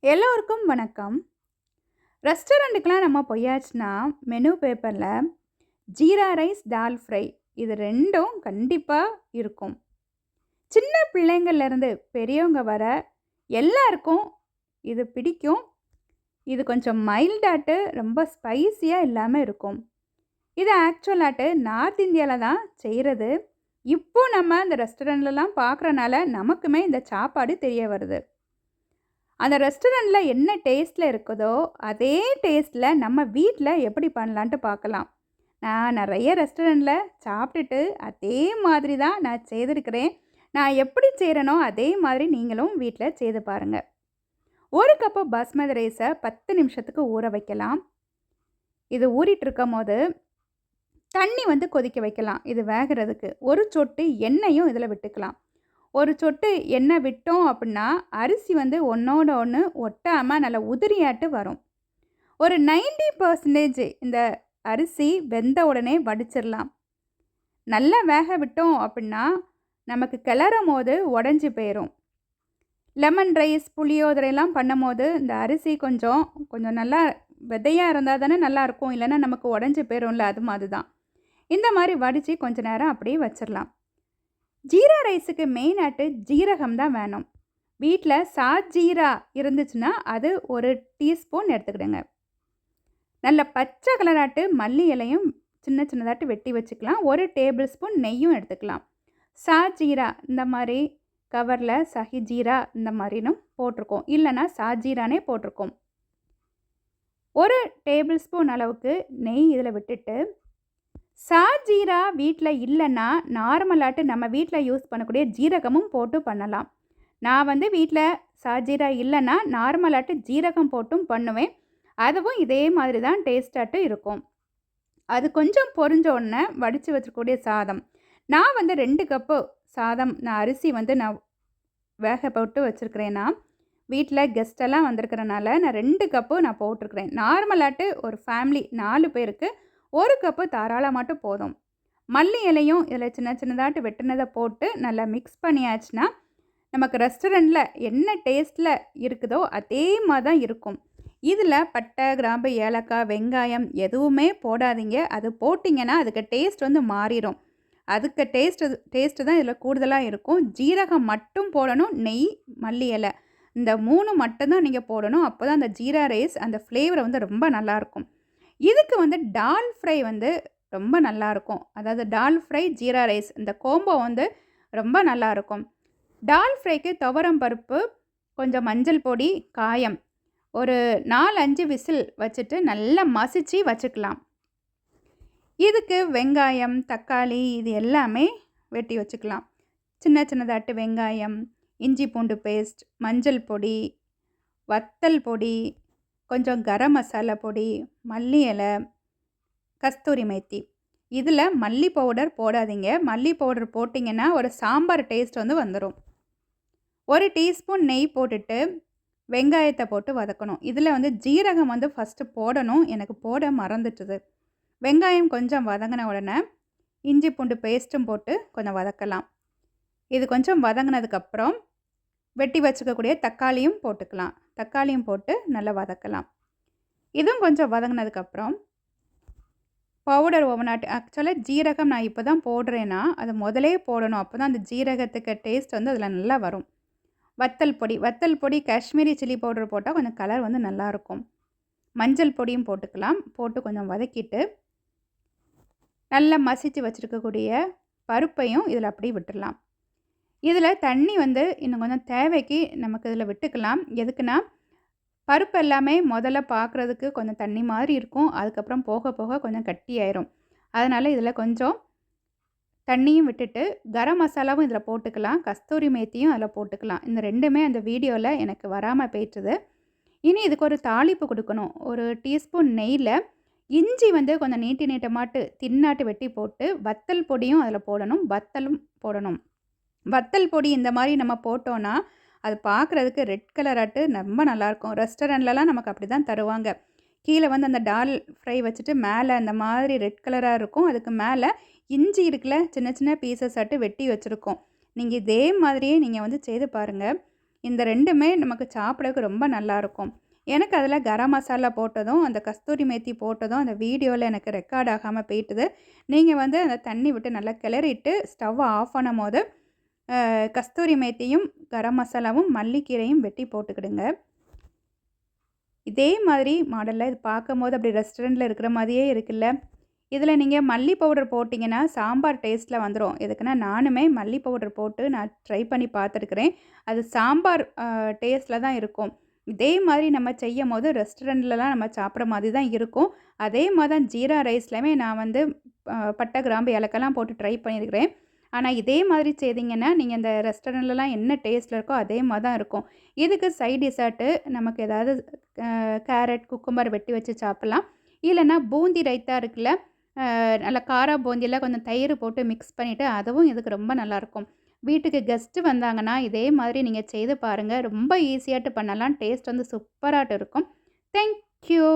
எல்லோருக்கும் வணக்கம். ரெஸ்டாரண்ட்டுக்குலாம் நம்ம போயாச்சுன்னா, மெனு பேப்பர்ல ஜீரா ரைஸ், தால் ஃப்ரை இது 2ம் கண்டிப்பா இருக்கும். சின்ன பிள்ளைங்கள்லேருந்து பெரியவங்க வர எல்லாருக்கும் இது பிடிக்கும். இது கொஞ்சம் மைல்டாட்டு ரொம்ப ஸ்பைசியா இல்லாம இருக்கும். இது ஆக்சுவலாட்டு நார்த் இந்தியால தான் செய்றது. இப்போ நம்ம இந்த ரெஸ்டாரண்ட்லலாம் பார்க்குறனால நமக்குமே இந்த சாப்பாடு தெரிய வருது. அந்த ரெஸ்டாரண்ட்ல என்ன டேஸ்ட்ல இருக்குதோ, அதே டேஸ்ட்ல நம்ம வீட்ல எப்படி பண்ணலான்ட்டு பார்க்கலாம். நான் நெறைய ரெஸ்டாரண்ட்ல சாப்பிட்டுட்டு, அதே மாதிரி தான் நான் செய்திருக்கிறேன். நான் எப்படி செய்றேனோ, அதே மாதிரி நீங்களும் வீட்ல செய்து பாருங்க. 1 கப்பு பாஸ்மதி ரைஸ 10 நிமிஷத்துக்கு ஊற வைக்கலாம். இது ஊறிட்டு இருக்கும்போது, தண்ணி வந்து கொதிக்க வைக்கலாம். இது வேகறதுக்கு. 1 சொட்டு எண்ணெயும் இதில விட்டுக்கலாம். 1 சொட்டு எண்ணெய் விட்டோம் அப்புட்னா, அரிசி வந்து ஒண்ணோட ஒண்ணு ஒட்டாம நல்லா உதிரியாட்டு வரும். ஒரு 90% இந்த அரிசி வெந்த உடனே வடிச்சிரலாம். நல்லா வேக விட்டோம் அப்புட்னா, நமக்கு கிளறும்போது உடைஞ்சு போயிரும். லெமன் ரைஸ், புளியோதரைலாம் பண்ணும்போது, இந்த அரிசி கொஞ்சம் கொஞ்சம் நல்லா விதையா இருந்தா தானே நல்லாயிருக்கும். இல்லைன்னா நமக்கு உடைஞ்சு போயிரும்ல, அது மாதிரி தான். இந்த மாரி வடிச்சு கொஞ்ச நேரம் அப்படியே வச்சிரலாம். ஜீரா ரைஸுக்கு மெயினாட்டு ஜீரகம் தான் வேணும். வீட்ல சாஜீரா இருந்துச்சுன்னா, அது 1 டீஸ்பூன் எடுத்துக்கிடுங்க. நல்ல பச்சை கலராட்டு மல்லி இலையும் சின்ன சின்னதாட்டு வெட்டி வச்சுக்கலாம். 1 டேபிள் ஸ்பூன் நெய்யும் எடுத்துக்கலாம். சாஜீரா இந்த மாரி கவர்ல சஹிஜீரா இந்த மாரினும் போட்டிருக்கோம். இல்லைன்னா சாஜீரானே போட்டிருக்கோம். 1 டேபிள் ஸ்பூன் அளவுக்கு நெய் இதில் விட்டுட்டு, சாஜீரா வீட்ல இல்லைன்னா, நார்மலாட்டு நம்ம வீட்ல யூஸ் பண்ணக்கூடிய ஜீரகமும் போட்டு பண்ணலாம். நான் வந்து வீட்ல சாஜீரா இல்லைன்னா, நார்மலாட்டு ஜீரகம் போட்டும் பண்ணுவேன். அதுவும் இதே மாதிரி தான் டேஸ்ட்டாட்டு இருக்கும். அது கொஞ்சம் பொரிஞ்ச உடனே வடித்து வச்சுக்கூடிய சாதம். நான் வந்து 2 கப்பு சாதம் அரிசி வந்து நான் வேக போட்டு வச்சுருக்கிறேன்னா, வீட்ல கெஸ்ட்டெல்லாம் வந்திருக்கிறனால நான் 2 கப்பு நான் போட்டிருக்கிறேன். நார்மலாட்டு ஒரு ஃபேமிலி 4 பேருக்கு 1 கப்பு தாராளமாட்டு போதும். மல்லி இலையும் இதில் சின்ன சின்னதாட்டு வெட்டினதை போட்டு நல்லா மிக்ஸ் பண்ணியாச்சுன்னா, நமக்கு ரெஸ்டாரண்ட்ல என்ன டேஸ்ட்ல இருக்குதோ அதே மாதிரி தான் இருக்கும். இதில் பட்டை, கிராம்பு, ஏலக்காய், வெங்காயம் எதுவுமே போடாதீங்க. அது போட்டிங்கன்னா அதுக்கு டேஸ்ட் வந்து மாறிரும். அதுக்கு டேஸ்ட்டு தான் இதில் கூடுதலா இருக்கும். ஜீரகம் மட்டும் போடணும். நெய், மல்லி இலை இந்த 3 மட்டும் தான் நீங்க போடணும். அப்போ தான் அந்த ஜீரா ரைஸ் அந்த ஃப்ளேவர் வந்து ரொம்ப நல்லாயிருக்கும். இதுக்கு வந்து டால் ஃப்ரை வந்து ரொம்ப நல்லாயிருக்கும். அதாவது டால் ஃப்ரை, ஜீரா ரைஸ் இந்த கோம்போ வந்து ரொம்ப நல்லாயிருக்கும். டால் ஃப்ரைக்கு துவரம் பருப்பு, கொஞ்சம் மஞ்சள் பொடி, காயம் ஒரு 4, 5 விசில் வச்சுட்டு நல்லா மசிச்சு வச்சுக்கலாம். இதுக்கு வெங்காயம், தக்காளி இது எல்லாமே வெட்டி வச்சுக்கலாம். சின்ன சின்னதாட்டு வெங்காயம், இஞ்சி பூண்டு பேஸ்ட், மஞ்சள் பொடி, வத்தல் பொடி, கொஞ்சம் கரம் மசாலா பொடி, மல்லி இலை, கஸ்தூரி மேத்தி. இதில் மல்லி பவுடர் போடாதீங்க. மல்லி பவுடர் போட்டிங்கன்னா ஒரு சாம்பார் டேஸ்ட் வந்து வந்துடும். 1 டீஸ்பூன் நெய் போட்டுட்டு வெங்காயத்தை போட்டு வதக்கணும். இதில் வந்து ஜீரகம் வந்து ஃபஸ்ட்டு போடணும். எனக்கு போட மறந்துட்டுது. வெங்காயம் கொஞ்சம் வதங்கின உடனே இஞ்சி பூண்டு பேஸ்ட்டும் போட்டு கொஞ்சம் வதக்கலாம். இது கொஞ்சம் வதங்கினதுக்கப்புறம் வெட்டி வச்சுக்கக்கூடிய தக்காளியும் போட்டுக்கலாம். தக்காளியும் போட்டு நல்லா வதக்கலாம். இதுவும் கொஞ்சம் வதங்கினதுக்கப்புறம் பவுடர் ஓவனாட்டு ஆக்சுவலாக ஜீரகம் நான் இப்போ தான் போடுறேன்னா, அதை முதலே போடணும். அப்போ தான் அந்த ஜீரகத்துக்கு டேஸ்ட் வந்து அதில் நல்லா வரும். வத்தல் பொடி காஷ்மீரி சில்லி பவுடர் போட்டால் கொஞ்சம் கலர் வந்து நல்லாயிருக்கும். மஞ்சள் பொடியும் போட்டுக்கலாம். போட்டு கொஞ்சம் வதக்கிட்டு நல்லா மசிச்சு வச்சுருக்கக்கூடிய பருப்பையும் இதில் அப்படியே விட்டுடலாம். இதில் தண்ணி வந்து இன்னும் கொஞ்சம் தேவைக்கு நமக்கு இதில் விட்டுக்கலாம். எதுக்குன்னா, பருப்பு எல்லாமே முதல்ல பார்க்குறதுக்கு கொஞ்சம் தண்ணி மாதிரி இருக்கும். அதுக்கப்புறம் போக போக கொஞ்சம் கட்டியாயிரும். அதனால் இதில் கொஞ்சம் தண்ணியும் விட்டுட்டு கரம் மசாலாவும் இதில் போட்டுக்கலாம். கஸ்தூரி மேத்தியும் அதில் போட்டுக்கலாம். இந்த 2மே அந்த வீடியோவில் எனக்கு வராமல் போயிட்டுது. இனி இதுக்கு ஒரு தாளிப்பு கொடுக்கணும். 1 டீஸ்பூன் நெய்யில் இஞ்சி வந்து கொஞ்சம் நீட்டமாட்டு தின்னாட்டு வெட்டி போட்டு வத்தல் பொடியும் அதில் போடணும். வத்தலும் போடணும். வத்தல் பொடி இந்த மாதிரி நம்ம போட்டோன்னா, அது பார்க்குறதுக்கு ரெட் கலராட்டு ரொம்ப நல்லாயிருக்கும். ரெஸ்டாரண்ட்லலாம் நமக்கு அப்படி தான் தருவாங்க. கீழே வந்து அந்த டால் ஃப்ரை வச்சுட்டு மேலே அந்த மாதிரி ரெட் கலராக இருக்கும். அதுக்கு மேலே இஞ்சி இருக்குல்ல, சின்ன சின்ன பீசஸ் ஆட்டு வெட்டி வச்சுருக்கோம். நீங்கள் இதே மாதிரியே நீங்கள் வந்து செய்து பாருங்கள். இந்த 2மே நமக்கு சாப்பிடறதுக்கு ரொம்ப நல்லாயிருக்கும். எனக்கு அதில் கரம் மசாலா போட்டதும், அந்த கஸ்தூரி மேத்தி போட்டதும் அந்த வீடியோவில் எனக்கு ரெக்கார்ட் ஆகாமல் போயிட்டுது. நீங்கள் வந்து அந்த தண்ணி விட்டு நல்லா கிளறிட்டு ஸ்டவ் ஆஃப் பண்ணும்போது கஸ்தூரி மேத்தியும், கரம் மசாலாவும், மல்லிக்கீரையும் வெட்டி போட்டுக்கிடுங்க. இதே மாதிரி மாடலில் இது பார்க்கும்போது அப்படி ரெஸ்டாரண்ட்டில் இருக்கிற மாதிரியே இருக்குல்ல. இதில் நீங்கள் மல்லி பவுடர் போட்டிங்கன்னா சாம்பார் டேஸ்ட்டில் வந்துடும். எதுக்குன்னா நானுமே மல்லி பவுடர் போட்டு நான் ட்ரை பண்ணி பார்த்துருக்குறேன். அது சாம்பார் டேஸ்ட்டில் தான் இருக்கும். இதே மாதிரி நம்ம செய்யும்போது ரெஸ்டாரண்ட்லலாம் நம்ம சாப்பிட்ற மாதிரி தான் இருக்கும். அதே மாதிரி தான் ஜீரா ரைஸ்லையுமே நான் வந்து பட்டை, கிராம்பு, ஏலக்காய்லாம் போட்டு ட்ரை பண்ணியிருக்கிறேன். ஆனால் இதே மாதிரி செய்தீங்கன்னா நீங்கள் இந்த ரெஸ்டாரண்ட்லலாம் என்ன டேஸ்ட்டில் இருக்கோ அதே மாதிரி தான் இருக்கும். இதுக்கு சைட் டிஷாட்டு நமக்கு ஏதாவது கேரட், குக்கும்பர் வெட்டி வச்சு சாப்பிட்லாம். இல்லைன்னா பூந்தி ரைத்தா இருக்குல்ல, நல்லா காரா பூந்தியில் கொஞ்சம் தயிர் போட்டு மிக்ஸ் பண்ணிவிட்டு அதுவும் இதுக்கு ரொம்ப நல்லாயிருக்கும். வீட்டுக்கு கெஸ்ட்டு வந்தாங்கன்னா இதே மாதிரி நீங்கள் செய்து பாருங்கள். ரொம்ப ஈஸியாட்டு பண்ணலாம். டேஸ்ட் வந்து சூப்பராட்டு இருக்கும். Thank you.